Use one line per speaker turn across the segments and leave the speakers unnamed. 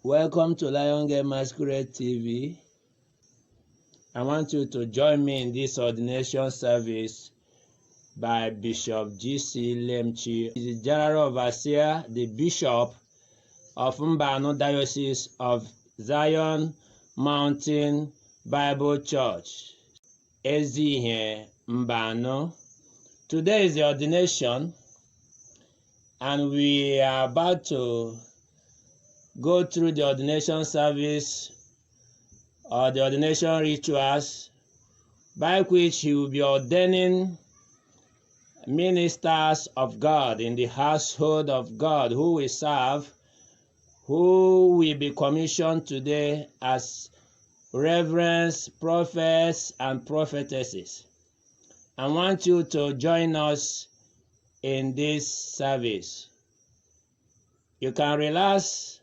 Welcome to Lion Game Masquerade TV. I want you to join me in this ordination service by Bishop G.C. Lemchi. He is the General Overseer, the Bishop of Mbano Diocese of Zion Mountain Bible Church, Ezihe, Mbano. Today is the ordination, and we are about to go through the ordination service or the ordination rituals by which he will be ordaining ministers of God in the household of God who will serve, who will be commissioned today as reverends, prophets, and prophetesses. I want you to join us in this service. You can relax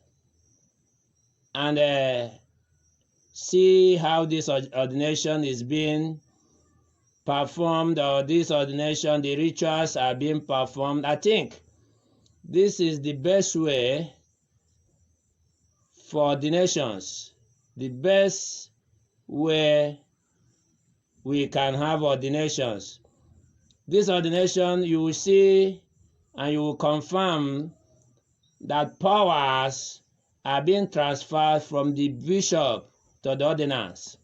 and see how this ordination is being performed, or this ordination, the rituals are being performed. I think this is the best way for ordinations, the best way we can have ordinations. This ordination, you will see and you will confirm that powers are being transferred from the bishop to the ordinance.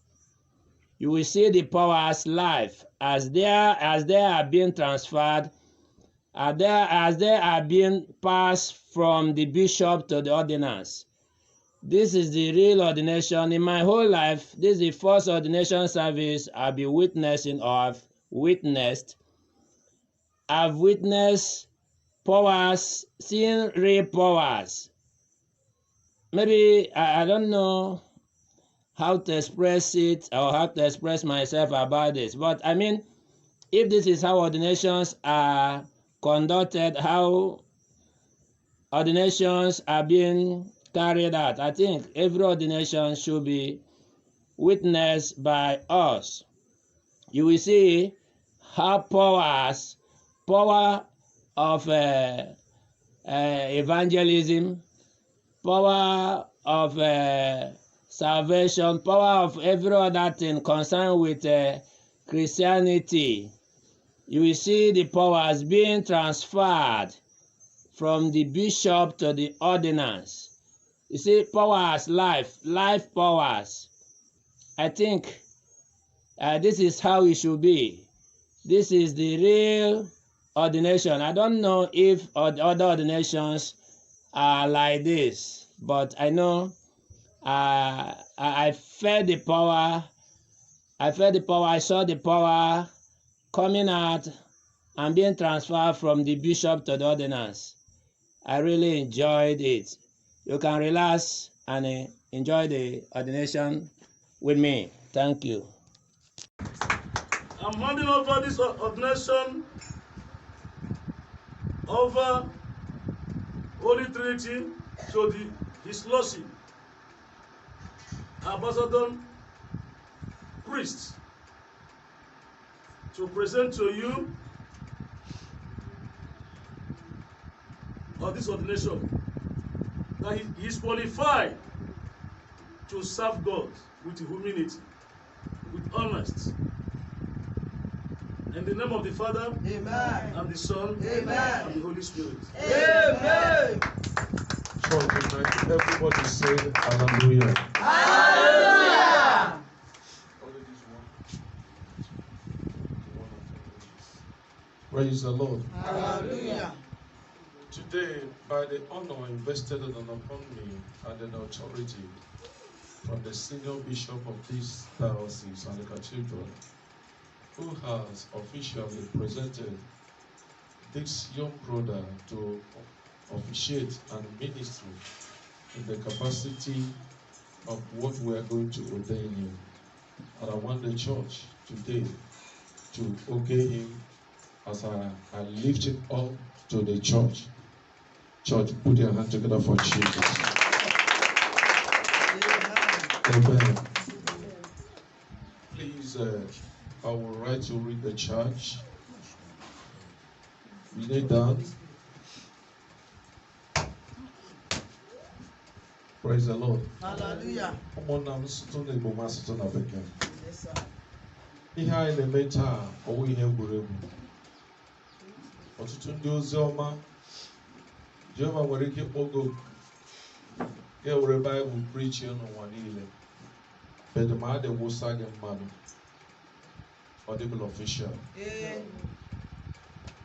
You will see the powers live as they are being transferred, as they are being passed from the bishop to the ordinance. This is the real ordination. In my whole life, this is the first ordination service I'll be witnessing, or I've witnessed powers, seeing real powers. Maybe I don't know how to express it or how to express myself about this. But I mean, if this is how ordinations are conducted, how ordinations are being carried out, I think every ordination should be witnessed by us. You will see how power of evangelism, power of salvation, power of every other thing concerned with Christianity. You will see the powers being transferred from the bishop to the ordinance. You see, powers, life powers. I think this is how it should be. This is the real ordination. I don't know if other ordinations are like this, but I know I felt the power. I saw the power coming out and being transferred from the bishop to the ordinance. I really enjoyed it. You can relax and enjoy the ordination with me. Thank you.
I'm handing over this ordination over Holy Trinity to His Lordship, Ambassador Priest, to present to you of this ordination that he is qualified to serve God with humility, with honesty. In the name of the Father, Amen, and the Son, Amen, and the Holy Spirit.
Amen. So tonight, everybody say hallelujah.
Hallelujah.
Praise the Lord.
Hallelujah.
Today, by the honor invested upon me and an authority from the senior bishop of this diocese and the cathedral, who has officially presented this young brother to officiate and minister in the capacity of what we are going to ordain him. And I want the church today to obey him as I lift him up to the church. Church, put your hand together for Jesus. Amen. Please, I will write to read the charge. Kneel down. Praise the Lord.
Hallelujah.
Yes, sir. Ihe anyị na-eme taa ọwụ ihe egwuregwu. Ọtụtụ ndị ozi ọma Jehova nwere ike ịkpọgo ga-ewere Baịbụl preach n'ụwa niile. But ma adị wụsa gị mmadụ ọ dịbụla official.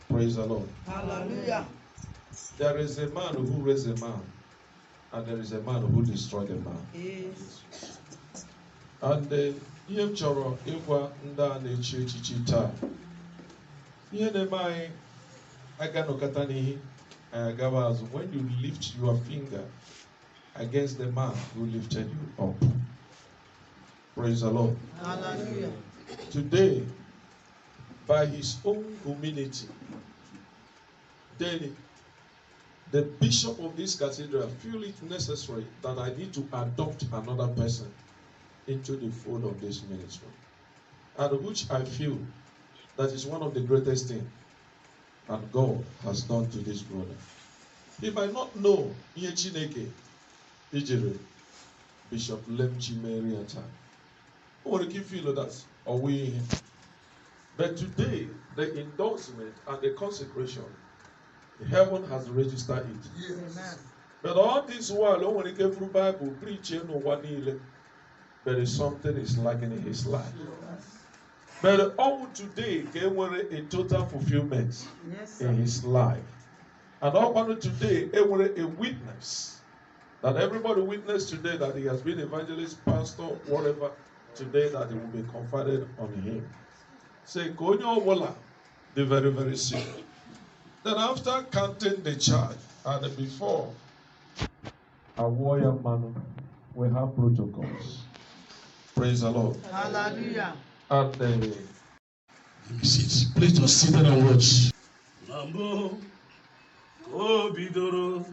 Praise the Lord.
Hallelujah.
There is a man who raised a man, and there is a man who destroyed a man.
Yes.
And ihe m chọrọ ịgwa ndị a na-echi echichi taa, ihe na-eme anyị aga nọkọta n'ihi agawa azụ. When you lift your finger against the man who lifted you up. Praise the Lord.
Hallelujah.
Today, by his own humility, then the bishop of this cathedral feel it necessary that I need to adopt another person into the fold of this ministry, and which I feel that is one of the greatest things that God has done to this brother. He might not know ihe Chineke ijere Bishop Lemchi Mary at time. Or you feel that away. But today, the endorsement and the consecration, heaven has registered it.
Yes.
But all this while, when he came through Bible preaching no one healing, there is something is lacking in his life. But all today came with a total fulfillment in his life. And all today, it was a witness that everybody witnessed today that he has been evangelist, pastor, whatever. Today that it will be confided on him. Say, Konyo Wala, the very, very soon. Then after counting the charge, and before a warrior man, we have protocols. Praise the Lord.
Hallelujah.
And
let me sit. Please just sit down and watch. Lambo, Kobidoro,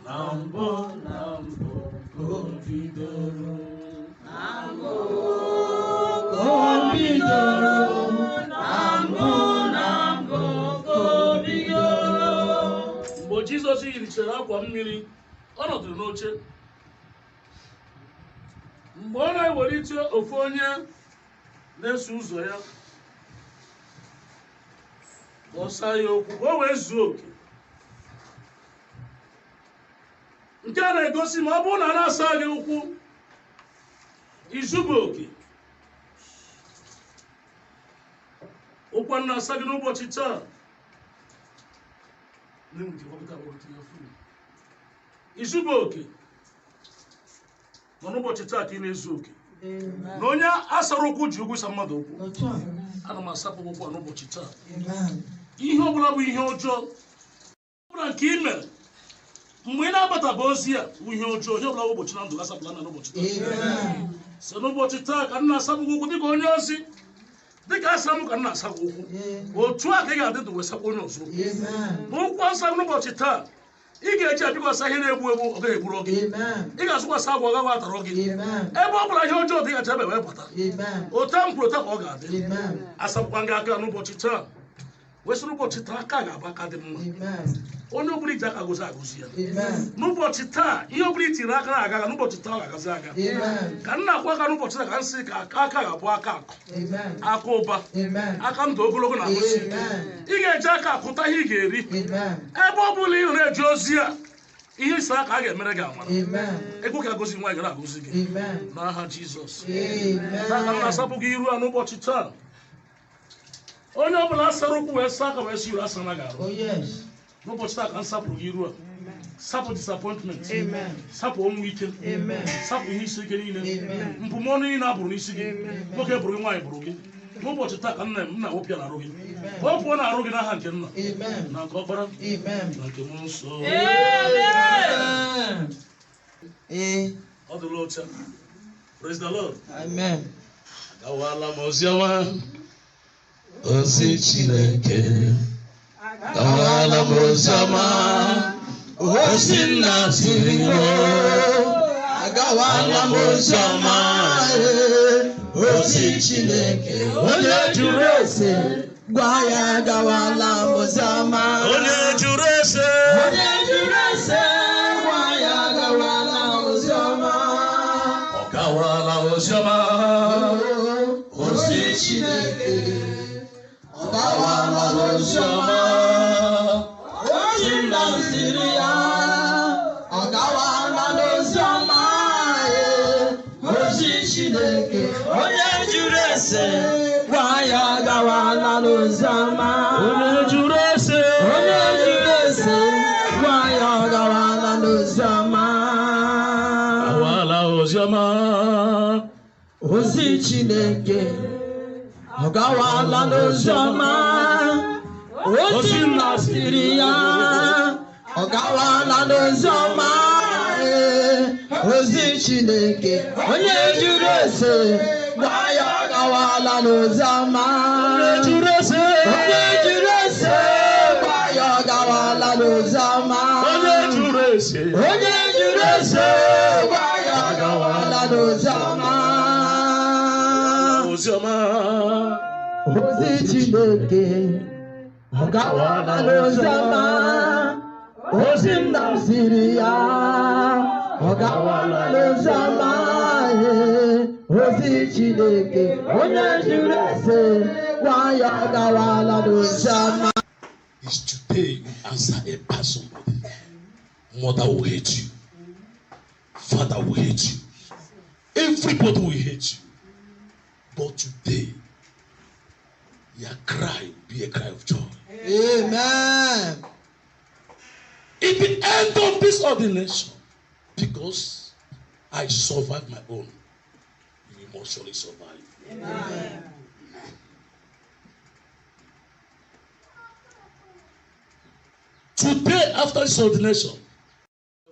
Lambo, Lambo, Kobidoro. Mgbe Jizọs yirichara akwa mmiri, ọ nọdụrụ n'oche. Mgbe ọ na-ewelite ofu onye na-eso ụzọ ya, ọ saa ya okwu ka o wee zuo oke. Nke a na-egosi ma ọ bụrụ na a na-asa gị ụkwụ izubu oke. Ụkwa na-asa gị n'ụbọchị taa. Izubu oke. Nọ n'ụbọchị taa ka ị na-ezu oke. Na onye asara ụkwụ ji ụgwụ ịsa mmadụ ụkwụ. Ana m asapụ ụkwụ n'ụbọchị taa. Ihe ọbụla bụ ihe ọjọọ. Ọbụla nke ị mere. Mgbe ị na-agbatabe ozi a bụ ihe ọjọọ, ihe ọbụla bụ ụbọchị na ndụ asapụla na n'ụbọchị taa. Si n'ụbọchị taa ka nna asapụ ụkwụ dịka onye ozi. Dịka asa m ka nna asapụ ụkwụ. Otu a ka ị ga-adị ndụ wee sapụ onye ọzọ. N'ụkwụ asa n'ụbọchị taa, ị ga-eji abịkwasa ihe na-egbu egbu ọ ga-egburu gị. Ị ga-asụkwasị agwa ọ gaghị atọrọ gị. Ebe ọ bụla ihe ọjọọ dị gacha ebe wee pụta. Otu a m kwuru taa ka ọ ga-adị. Asapụkwa gị aka n'ụbọchị taa. Wesị n'ụbọchị taa aka ga-abụ aka dị mma. Onye ọbụla iji aka gozi agụzi ya. N'ụbọchị taa ihe ọbụla itiri aka na-aga n'ụbọchị taa ọ ga-agazi aga. Ka nna akwa aka n'ụbọchị taa ka nsị ka aka ga-abụ aka akụ, aka ụba, aka ndụ ogologo na ahụsi. Ị ga-eji aka akụta ihe ị ga-eri. Ebe ọ bụla ị nọ na-eji ozi a, ihe isi aka a ga-emere gị amara. Ego ka gozi nwaanyị gara agozi gị. N'aha Jizọs. Taa ka nna asapụ gị iru a n'ụbọchị taa. Onye ọbụla asara ụkwụ wee saa aka wee si iru asa na ga-arụ. N'ụbọchị taa ka m sapụrụ gị iru a. Sapụ disappointment. Sapụ ọnwụ ike. Sapụ ihe isi ike niile. Mpụmọnụ niile abụrụ n'isi gị. Nwoke bụrụ gị, nwaanyị bụrụ gị. N'ụbọchị taa ka nna m na-awụpịa n'arụ gị. Ka ọ pụọ n'arụ gị n'aha nke nna na nke ọkpara na nke mmụọ nsọ. Ọ dịla ocha. Praise the Lord.
Amen.
Agawala m oziọma. Ozi Chineke. Agawala m oziọma. Ozi nna tiriwo. Agawala m oziọma. Ozi Chineke. Onye jụrụ ese. Gwa ya agawala m oziọma. Onye jụrụ ese. Onye jụrụ ese. Gwa ya agawala m Ozioma,
ozi Chineke, ọgawala n'oziọma, ozi nna ziri ya, ọgawala n'oziọma, ozi Chineke, onye jụrụ ese, gwa ya agawala n'oziọma,
onye jụrụ ese,
gwa ya agawala n'oziọma,
agawala oziọma,
ozi Chineke, ọgawala n'oziọma, ozi nna siri ya, ọgawala n'oziọma, ozi Chineke, onye jụrụ ese, gwa ya ọgawala n'oziọma,
onye jụrụ ese,
gwa ya ọgawala n'oziọma,
onye jụrụ ese,
gwa ya ọgawala n'oziọma,
oziọma,
ozi Chineke, ọgawala n'oziọma, ozi nna ziri ya, ọgawala n'oziọma, ozi Chineke, onye jụrụ ese, gwa ya ọgawala n'oziọma.
Is today you answer a bad somebody. Mother will hate you. Father will hate you. Everybody will hate you. But today, your cry be a cry of joy.
Amen.
In the end of this ordination, because I survived my own, you will most surely survive.
Amen.
Today, after this ordination,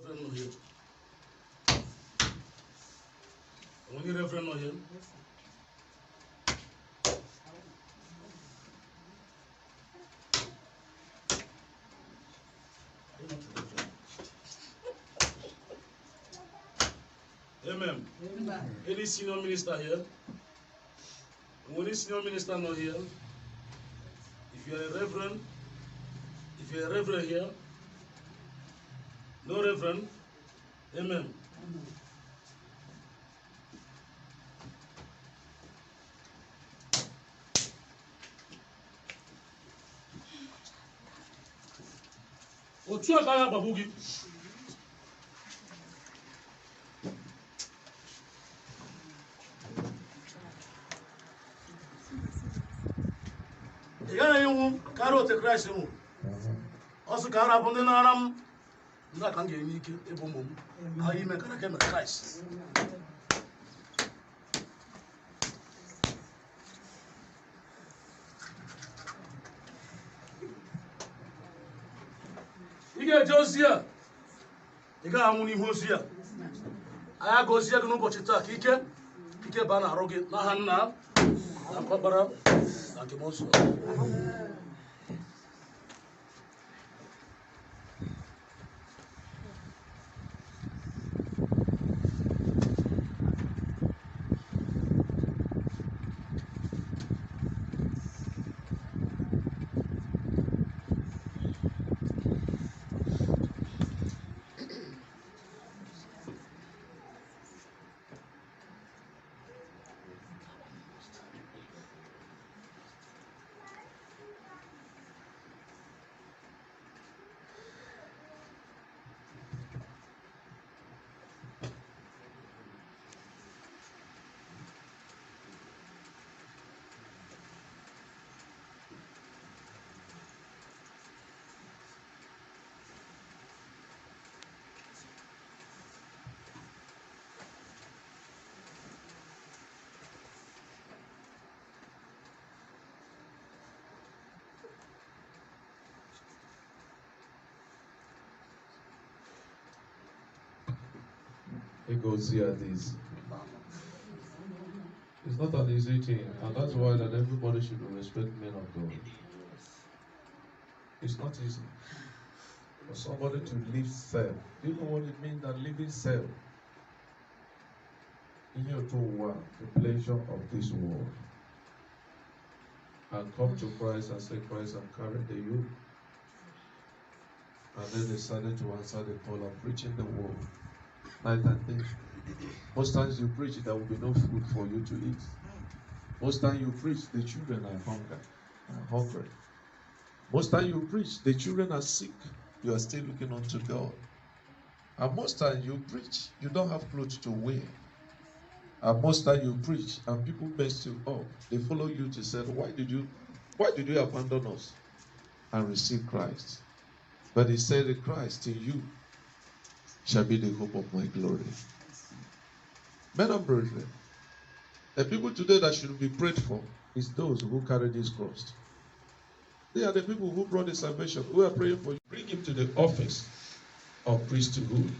Reverend not here. Only Reverend not here. Amen. Any senior minister here? Only senior minister not here. If you are a reverend, here, no reverend, amen. Otu aka ya gbagbu gị. Ị gaghị ịnwụ karịa otu Kraịst nwụ. Ọ sị ka a rapụ ndị na-ara m ndị a ka m ga-enye ike ịbụ ụmụ m ha ime kara ka mere Kraịst. Ị ga-eje ozi a, ị gaghị anwụ n'ihu ozi a. Anyị agọzie gị n'ụbọchị taa ka ike baa n'arụ gị n'aha Nna na Ọkpara na nke Mmụọ Nsọ.
It goes here this. It's not an easy thing, and that's why that everybody should respect men of God. It's not easy for somebody to live self. Do you know what it means that living self? In your true world, the pleasure of this world, and come to Christ and say, Christ, I'm carrying the yoke. And then decided to answer the call of preaching the word night and day. Most times you preach, there will be no food for you to eat. Most times you preach, the children are hungry. Most times you preach, the children are sick. You are still looking unto God. And most times you preach, you don't have clothes to wear. And most times you preach, and people mess you up. They follow you to say, why did you abandon us and receive Christ? But he said, Christ in you shall be the hope of my glory. Men and brethren, the people today that should be prayed for is those who carry this cross. They are the people who brought the salvation. We are praying for you. Bring him to the office of priesthood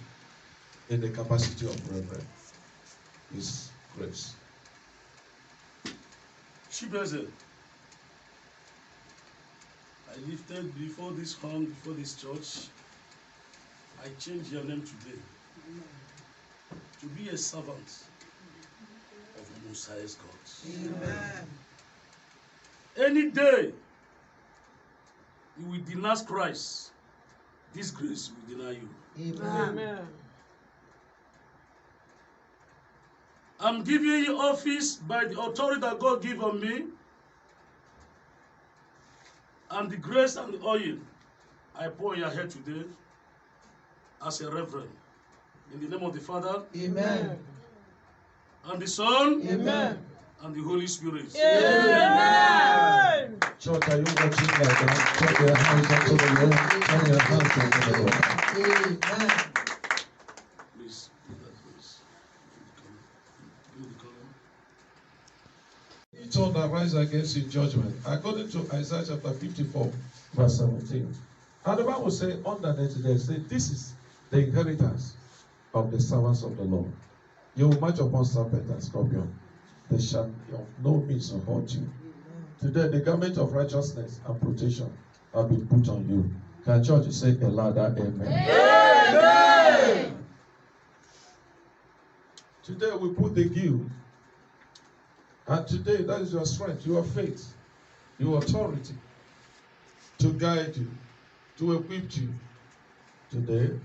in the capacity of reverend. His grace.
Chief Ezihe, I lifted before this home, before this church. I changed your name today to be a servant of the Most Highest God. Amen. Any day you will denounce Christ, this grace will deny you.
Amen.
I'm giving you office by the authority that God gave on me, and the grace and the oil I pour in your head today as a reverend. In the name of the Father,
Amen.
And the Son,
Amen.
And the Holy Spirit.
Amen.
Church, are you watching like that? Put your hands up to the Lord. Turn your hands up to the Lord.
Amen.
Please, give that voice. Give the column.
Each one that rise against in judgment, according to Isaiah chapter 54, verse 17. And the Bible says, underneath there, say, this is the inheritance of the servants of the Lord. You will march upon serpent and scorpion. They shall of no means hurt you. Today, the garment of righteousness and protection have been put on you. Can church say a louder amen? Amen. Today, we put the guild. And today, that is your strength, your faith, your authority to guide you, to equip you. Today,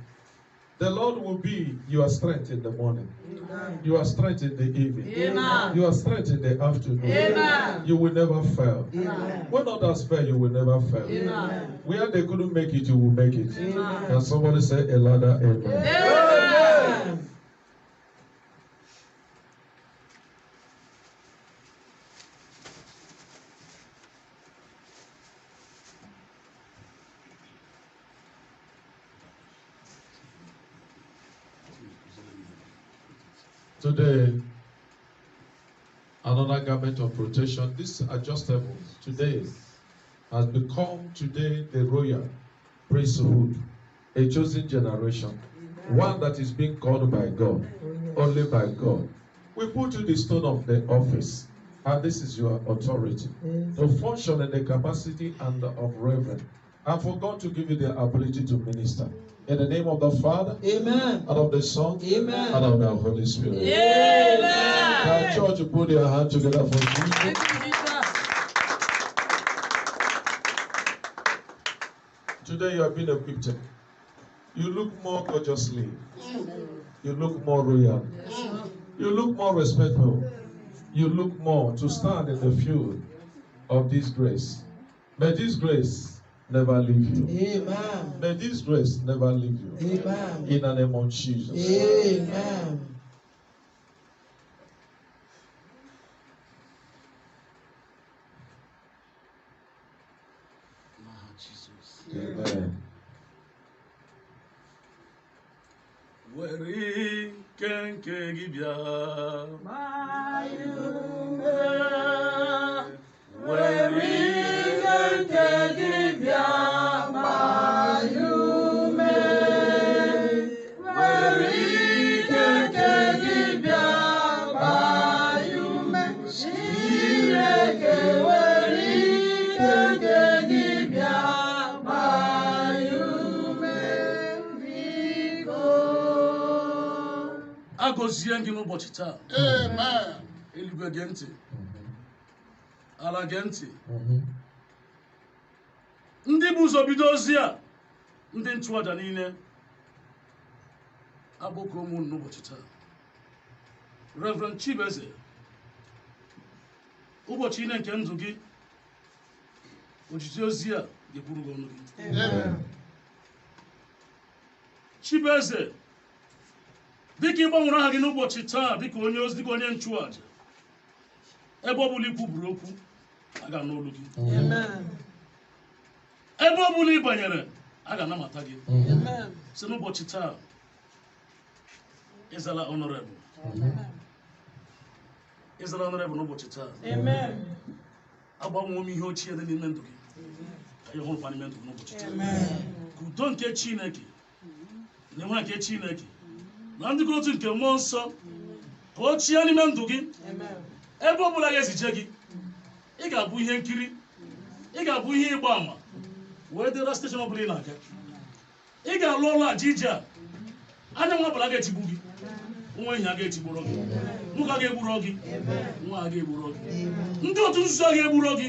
the Lord will be your strength in the morning. Amen. Your strength in the evening. Amen. Your strength in the afternoon. Amen. You will never fail. Amen. When others fail, you will never fail. Amen. Where they couldn't make it, you will make it. Amen. Can somebody say a louder amen? Amen. Today, another garment of protection, this adjustable today has become today the royal priesthood, a chosen generation, one that is being called by God, only by God. We put you the stone of the office, and this is your authority to function in the capacity and of reverend, and for God to give you the ability to minister. In the name of the Father, amen, and of the Son, amen, and of the Holy Spirit. Amen. Can church put your hand together for Jesus? Today you have been equipped. You look more gorgeously. You look more royal. You look more respectful. You look more to stand in the field of this grace. May this grace never leave you. Amen. May this grace never leave you. Amen. In the name of Jesus. Amen. Amen.
Where can give ya? Where can give ya? Agozie ndị n'ụbọchị taa. Amen. Eluigwe gee ntị. Ala gee ntị. Ndị bụ ụzọ bido ozi a, ndị nchụaja niile, abụkọ ụmụ n'ụbọchị taa. Reverend Chibeze, ụbọchị ile nke ndụ gị, ojiji ozi a ga-ekwuru gị ọnụ gị. Chibeze, dịka ị gbanwere aha gị n'ụbọchị taa dịka onye ozi, dịka onye nchụaja, ebe ọ bụla i kwuburu okwu, a ga-anụ olu gị. Ebe ọ bụla ị banyere, a ga-anamata gị. Si n'ụbọchị taa, ịzala honorable. Ịzala honorable n'ụbọchị taa. Agbanwe m ihe ochie dị n'ime ndụ gị, ka ihe ọhụrụ n'ime ndụ gị n'ụbọchị taa. Ka udo nke Chineke na enwe nke Chineke na ndị otu nke mmụọ nsọ ka o chie n'ime ndụ gị. Ebe ọ bụla ga-ezije gị, ị ga-abụ ihe nkiri, ị ga-abụ ihe ịgba ama, wee dịra steshọn ọbụla ị na-aga. Ị ga-alụ ọrụ aja ije a, anya nwa ọbụla ga-etigbu gị, nwa enyi a ga-etigburo gị, nwoke a ga-egburo gị, nwa a ga-egburo gị, ndị otu nzuzo a ga-egburo gị.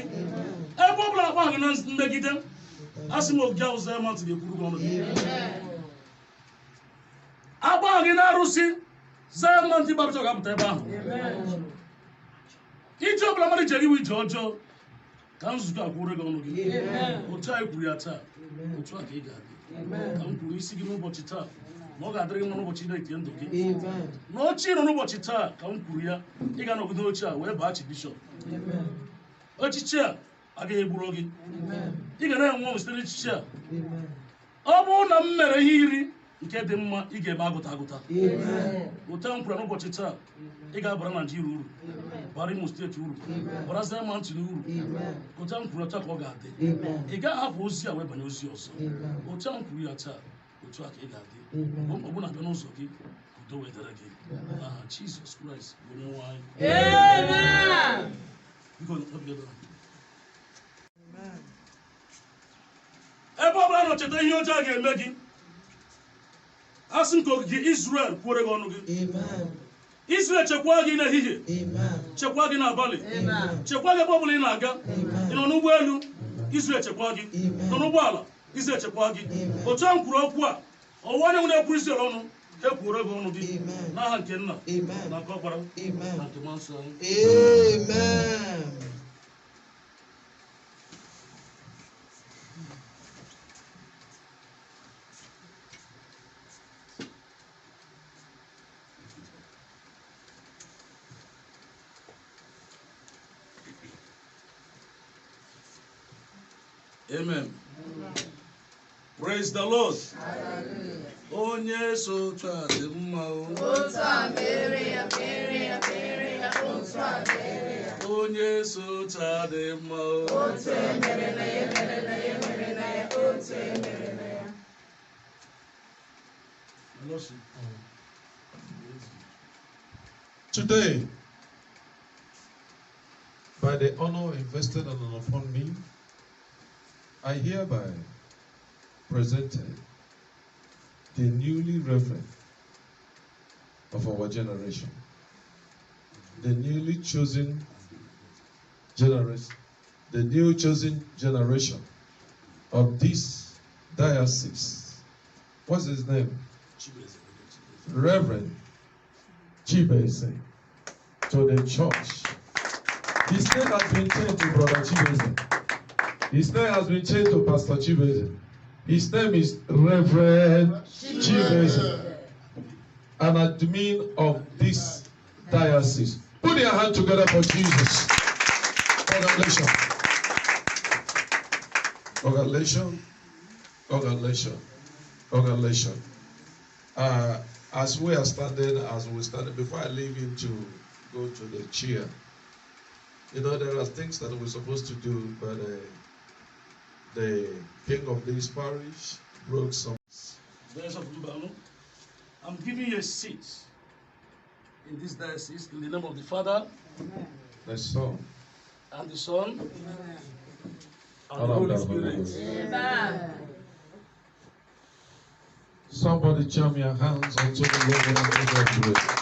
Ebe ọ bụla akpa gị na mmegide, a sị m ogige ahụ zaa matụ ga-ekwuru gị ọnụ gị. Agba gị na-arụsị, zaa matụ gbapụta ga-apụta ebe ahụ. Ije ọbụla mmadụ jere iwe ije ọjọọ, ka nzukọ a kwuru gị ọnụ gị. Otu anyị kwuru ya taa, otu a ka ị ga-adị. Ka m kwuru isi gị n'ụbọchị taa, na ọ ga-adịrị gị mma n'ụbọchị na-eke ndụ gị. Na ochie nọ n'ụbọchị taa, ka m kwuru ya, ị ga-anọgide ochie a wee baa Archbishop. Echichi a agaghị egburo gị. Ị ga na-enwe ọṅụ site n'echichi a. Ọ bụrụ na m mere ihe iri nke dị mma, ị ga-eme agụta agụta. Otu a m kwuru n'ụbọchị taa, ị ga-abara Naịjirịa uru, bara Imo steeti uru, bara Zemantin uru. Otu a m kwuru taa ka ọ ga-adị. Ị gaghị hapụ ozi a wee banye ozi ọzọ. Otu a m kwuru ya taa, otu a ka ị ga-adị. Ọ bụ na-abịa n'ụzọ gị, udo wedere gị. N'aha Jizọs Kraịst bụ onye nwe anyị. Ebe ọ bụla nọcheta ihe ọjọọ a ga-eme gị, a sị m ka ogige Izrel kwuore gị ọnụ gị. Izrel chekwaa gị n'ehihie, chekwaa gị n'abalị, chekwaa gị ebe ọ bụla ị na-aga. Ị nọ n'ụgbọelu, Izrel chekwaa gị. Nọ n'ụgbọala, Izrel chekwaa gị. Otu a m kwuru okwu a, ọwụwa anyanwụ na-ekwuru Izrel ọnụ, ha ekwuore gị ọnụ gị. N'aha nke Nna na nke Ọkpara na nke Mmụọ Nsọ. Amen. Praise the Lord. Onye so otu a dị mma.
Otu a mere ya, mere ya, mere ya, otu a mere ya.
Onye so otu a dị mma.
Otu emerela ya, emerela ya, emerela ya, otu emerela ya.
Today, by the honor invested upon me, I hereby presented the newly reverend of our generation, the newly chosen generation, the new chosen generation of this diocese. What's his name? Reverend Chibeze, to the church. His name has been changed to Brother Chibeze. His name has been changed to Pastor Chibeze. His name is Reverend Chibeze, an admin of this diocese. Put your hand together for Jesus. Congratulations. Congratulations. Congratulations. Congratulations. As we are standing, before I leave him to go to the chair, you know, there are things that we're supposed to do, but the king of this parish broke some.
Diocese of Mbano, I'm giving you a seat in this diocese in the name of the Father,
The Son,
and the Son, and the
and
Holy
of the
Spirit.
Holy Ghost.
Amen.
Somebody jam your hands onto the Lord and give God praise.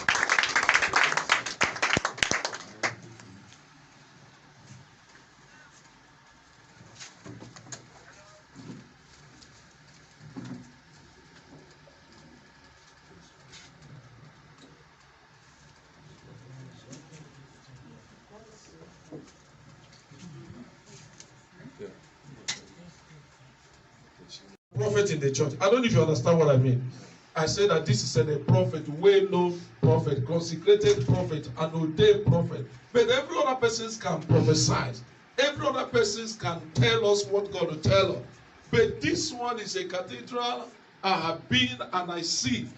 prophet in the church. I don't know if you understand what I mean. I say that this is a prophet, well-known prophet, consecrated prophet, an ordained prophet. But every other person can prophesy. Every other person can tell us what God will tell us. But this one is a cathedral. I have been and I see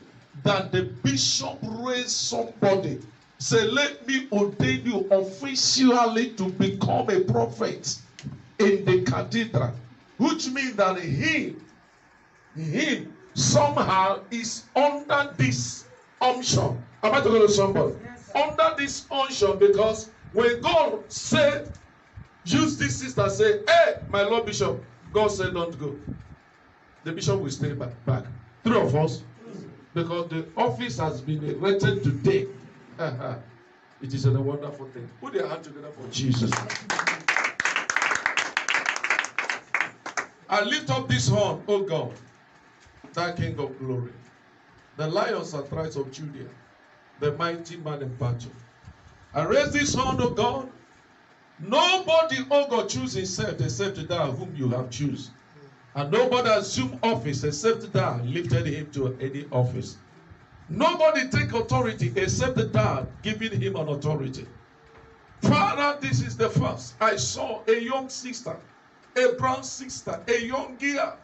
that the bishop raised somebody. Say, let me ordain you officially to become a prophet in the cathedral. Which means that him somehow is under this unction. Am I talking to somebody? Yes, under this unction, because when God said, use this sister, say, hey, my Lord Bishop, God said don't go. The bishop will stay back. 3 of us, because the office has been erected today. It is a wonderful thing. Put your hand together for Jesus. I lift up this horn, oh God, thy King of glory, the lions and tribes of Judah, the mighty man in battle. I raise this horn, oh God. Nobody, oh God, choose himself except thou whom you have chosen. And nobody assume office except thou lifted him to any office. Nobody take authority except thou giving him an authority. Father, this is the first. I saw a young sister, a brown sister, a young girl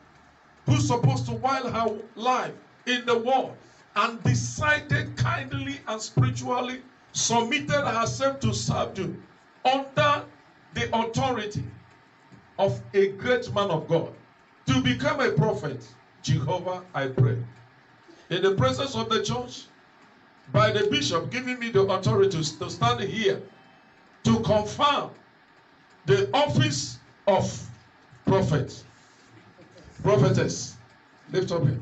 who's supposed to wild her life in the world and decided kindly and spiritually submitted herself to serve you under the authority of a great man of God to become a prophet. Jehovah, I pray, in the presence of the church, by the bishop giving me the authority to stand here to confirm the office of prophet, prophetess. Lift up here.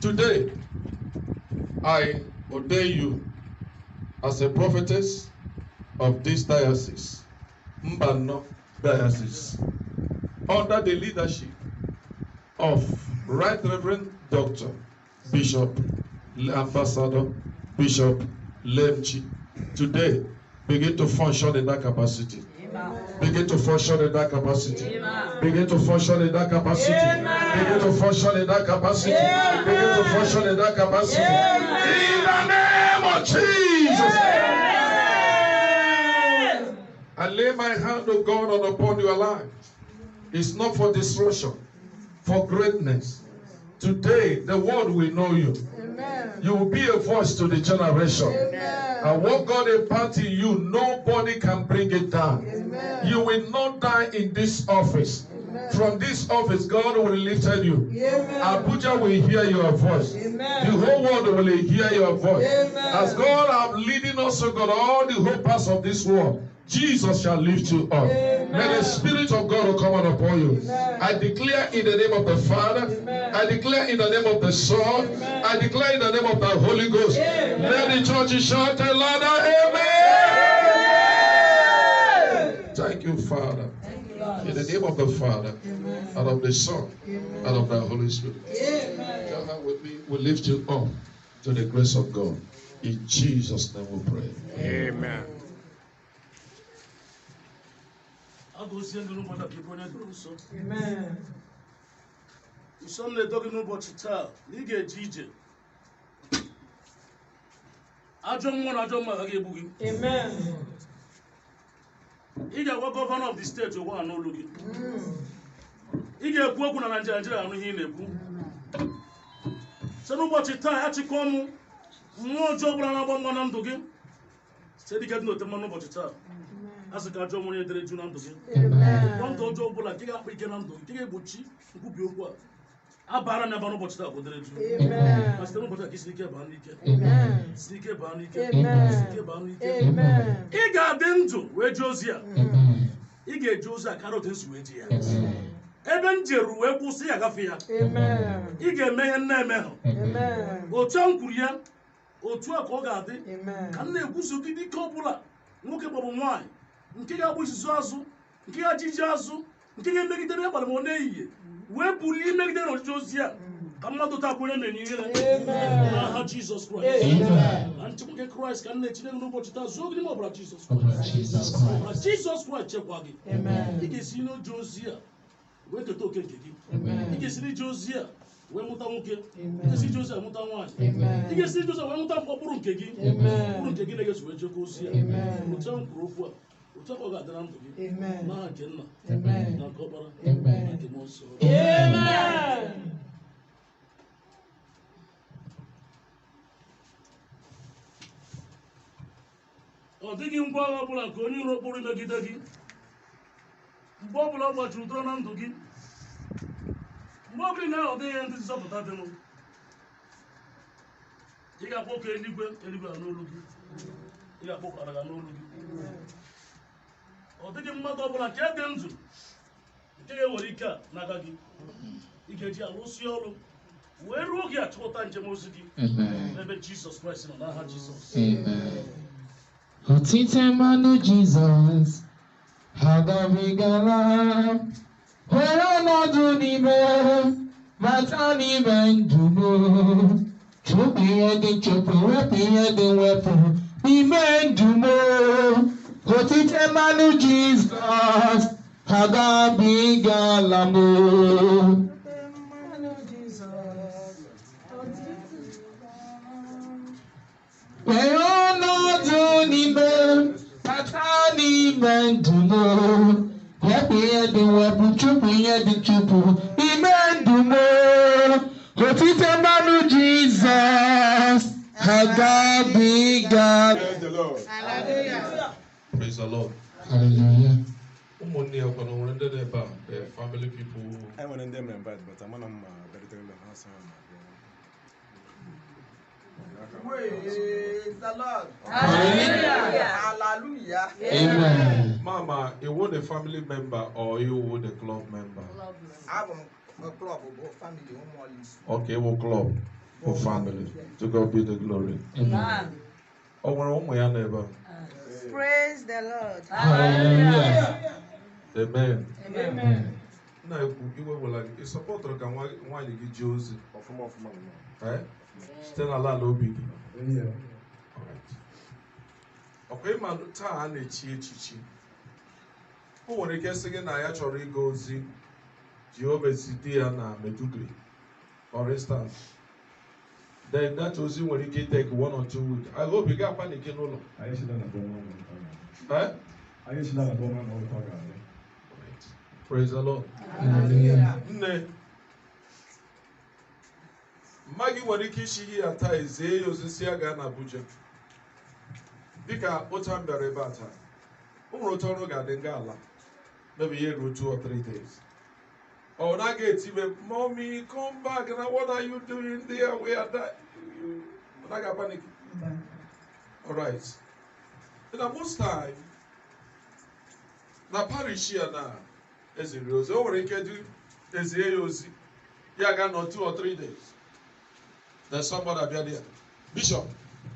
Today, I ordain you as a prophetess of this diocese, Mbano diocese, under the leadership of Right Reverend Dr. Bishop Ambassador Bishop Lemchi. Today, begin to function in that capacity. Begin to function in that capacity. Begin to function in that capacity. Begin to function in that capacity. Begin to function in that capacity. In the name of Jesus. I lay my hand, O God, upon your life. It's not for destruction, for greatness. Today, the world will know you. You will be a voice to the generation. And what God imparts in you, nobody can bring it down. You will not die in this office. From this office, God will lift you. Abuja will hear your voice. The whole world will hear your voice. As God are leading us, O God, all the whole parts of this world, Jesus shall lift you up. May the Spirit of God will come upon you. I declare in the name of the Father, I declare in the name of the Son, I declare in the name of the Holy Ghost. Let the church shout a louder amen. Thank you, Father. In the name of the Father, and of the Son, and of the Holy Spirit. God with me will lift you up to the grace of God. In Jesus' name we pray.
Amen.
Amen. Sunday talking about child. You get DJ. Amen. You get what governor of the state you want to look at. You get what kuna Nigeria no hin lebu. So no about child ati come mo job na ba mo na ndoge. Say the get no te mo no about child. As a job money dere ju na ndoge. One to job la kiga pe ke na ndoge. Kiga bochi ku bi okwa. Abara na ba no about child go dere ju. Amen. As no about kisi ke ba ni ke. Amen. Sike ba ni ke. Amen. Sike ba ni ke. Amen. I ga dendu we Josia. I ga Josia carrot nsu we dia. Ebe njeru we kwusi ya gafe ya. Amen. I ga eme na eme ho. Amen. Otu ankuru ya, otu aka ọ ga-adị. Amen. Ka na ekwuso gidi ka ọbụla nwoke maọbụ nwanyị nke ga-agba isusu azụ, nke ga-ajiji azụ, nke ga-emegidere abalị ma ọ na-ehihie wee bulie imegidere n'ọjịjị ozi ya ka mmadụ takwere na n'ihere n'aha Jizọs Kraịst. Na nchekwa nke Kraịst ka nna echineke n'ụbọchị taa zuo gị n'ime ọbara Jizọs Kraịst. Jizọs Kraịst chekwa gị. Ị ga-esi n'oji ozi ya wee keta oke nke gị. Ị ga-esiri ije ozi a wee mụta nwoke, ị ga-esi ije ozi a mụta nwaanyị, ị ga-esi ije ozi a wee mụta mkpụrụ nke gị, mkpụrụ nke gị na-egeso wee jekọ ozi a. Otu ahụ kwuru okwu a, otu ahụ ọ ga-adị na ndụ gị n'aha nke Nna na nke Ọkpara na nke Mmụọ Nsọ. Ọ dịghị ngwa agha ọbụla nke onye iro kpụrụ imegide gị, mgbe ọbụla ọ gbachiri ụdọrọ na ndụ gị, mgbe ọbụla na ọ dịghị ndị nzọpụta dịnụ, ị ga-akpọ ka eluigwe ga n'olu gị, ị ga-akpọ ka ala ga n'olu gị. Ọ dịghị mmadụ ọbụla nke dị ndụ nke ga-ewere ike a n'aka gị, ị ga-eji alụsị ọrụ wee ruo gị achọpụta njem ozi gị n'ebe Jizọs Kraịst nọ n'aha Jizọs.
Otite mmanụ Jizọs agabigala, were ọnọdụ n'ime bata n'ime ndụ m, chụpụ ihe dị nchụpụ, wepụ ihe dị mwepụ n'ime ndụ m. Otite mmanụ Jizọs agabigala m. Were ọnọdụ n'ime bata n'ime ndụ m, wepụ ihe dị mwepụ, chụpụ ihe dị nchụpụ n'ime ndụ m. Otite mmanụ Jizọs agabigala.
Praise the Lord. Praise the Lord.
Hallelujah.
Ụmụnne ya kwa na nwere ndị na-ebe a, the family people.
I want them invite, but I'm not very house.
Praise the Lord.
Hallelujah.
Hallelujah.
Amen.
Mama, you were the family member or you were the club member?
I'm a club of family.
Okay, we'll club for family. To God be the glory.
Amen.
Oh, we're on my neighbor.
Praise the Lord.
Hallelujah.
Amen.
Amen.
Now, you were like, it's supposed to come while you get Josie. Eh? Still a lot of big.
Yeah.
All right. Okay, man, time a chichi. Who want to guess again? I actually go see Jehovah City and Medugri, for instance. Then that was when you can take 1 or 2 weeks. I hope you got panic in all.
I used to learn a woman.
Eh?
I used to learn a woman all the time.
Right. Praise the Lord.
Hallelujah.
Ne. Magi nwere ike isi ihe ya taa ezie ya osisi ya gaa n'Abuja. Dịka otu m bịara ebe a taa, o nwere otu ọrụ ga-adị nga ala, maybe here 2 or 3 days. Or na ga-etibe, Mommy, come back, now what are you doing there? We are that. You not got panic. All right. In the most time, na parish here now, Ezihe ozi, o nwere ike do Ezihe ozi, ya ga no 2 or 3 days. There's somebody up there. Bishop,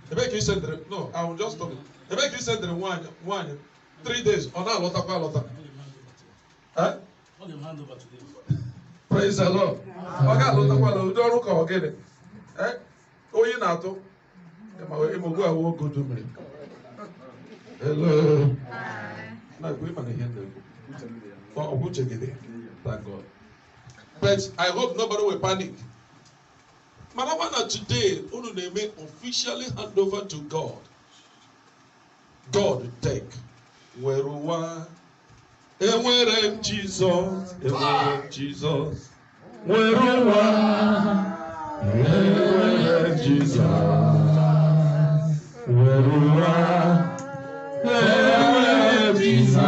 the make you send the, no, I will just tell you. The make you send the one 3 days. On a lot of. Huh?
I'll give hand over to them.
Praise the Lord. Oga lo takwa lo do ru ko ogede. Oyi na to. E ma we mo go awo go do me. Hello. Na go ma na here dem. For ogu chegede. Thank God. But I hope nobody will panic. Manawana today, unu na-eme officially hand over to God. God will take. Weruwa. Enwere m Jesus. Enwere m Jesus. Weruwa. Enwere m Jesus. Weruwa. Enwere m Jesus.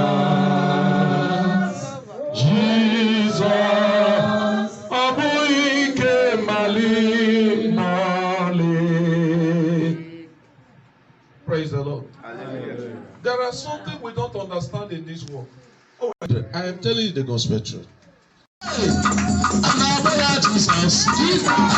Jesus. Abụghị ike mali. Praise the Lord. Hallelujah. There are something we don't understand in this world. Oh, I am telling you the gospel truth.
Jesus. Jesus.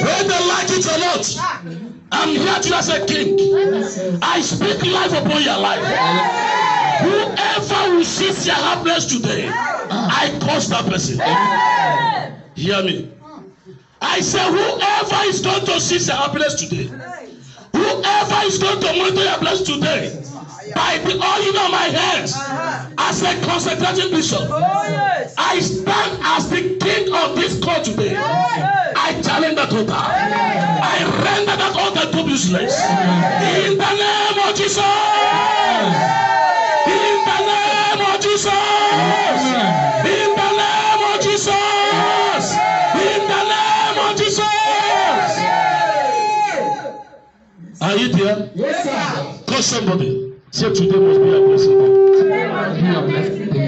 Whether they like it or not, I'm here to as a king. I speak life upon your life. Whoever will seize your happiness today, I curse that person. Hear me. I say whoever is going to seize your happiness today, whoever is going to monitor your blessing today, by the oil on my hands, as a consecrated bishop, I stand as the king of this court today. I challenge that altar. I render that altar to useless. In the name of Jesus. In the name of Jesus. In the name of Jesus. In the name of Jesus. Are you there?
Yes, sir.
Call somebody. Say today must be a blessing.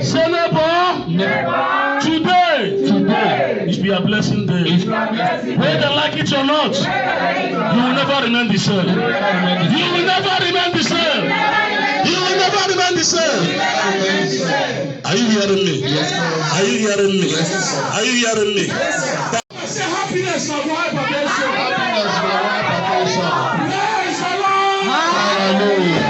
Say neighbor. Today it be a blessing day. Whether like it or not, you will never remain the same. You will never remain the same. You will never remain the same. Are you hearing me? Are you hearing me? Are you hearing me? Say happiness, my wife, attention. Happiness, my wife, attention. Praise the Lord. Hallelujah.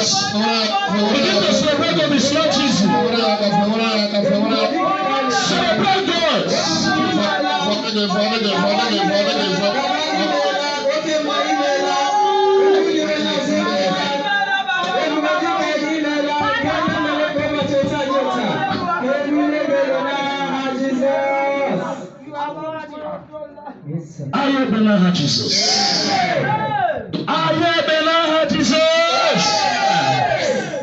Begin to celebrate God this Lord Jesus. Celebrate God. Aye, Benaha Jesus. Aye, Benaha Jesus.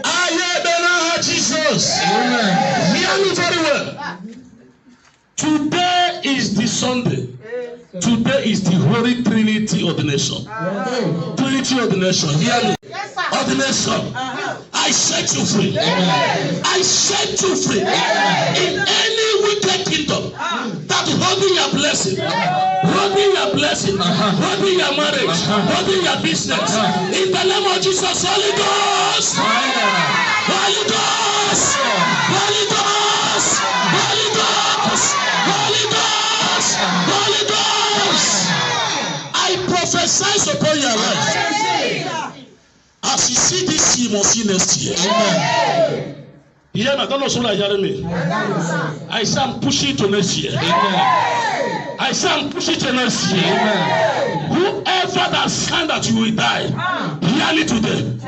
Aye, Benaha Jesus. Hear me very well. Today is the Sunday. Today is the Holy Trinity Ordination. Trinity Ordination. Hear me. Ordination. I set you free. I set you free. In any wicked kingdom that holding your blessing, holding your blessing, holding your marriage, holding your business. In the name of Jesus, Holy Ghost, Holy Ghost, Holy Ghost, Holy Ghost, Holy Ghost, Holy Ghost. I prophesy upon your life. As you see this year, you must see next year. Amen. Yeah, I don't know what you're hearing me. I say I'm pushing to next year. I say I'm pushing to next year. Whoever that signed that you will die, hear me today.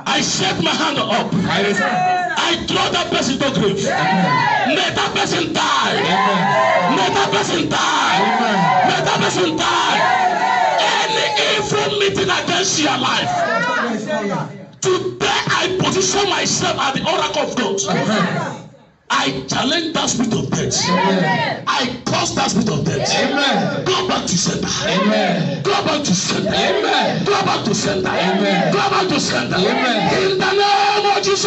I set my hand up. I throw that person to grave. Let that person die. Let that person die. Let that person die. Any evil meeting against your life, today I position myself at the oracle of God. I challenge that spirit of death. I curse that spirit of death. Go back to sender. Go back to sender. Go back to sender. Go back to sender. In the name of Jesus.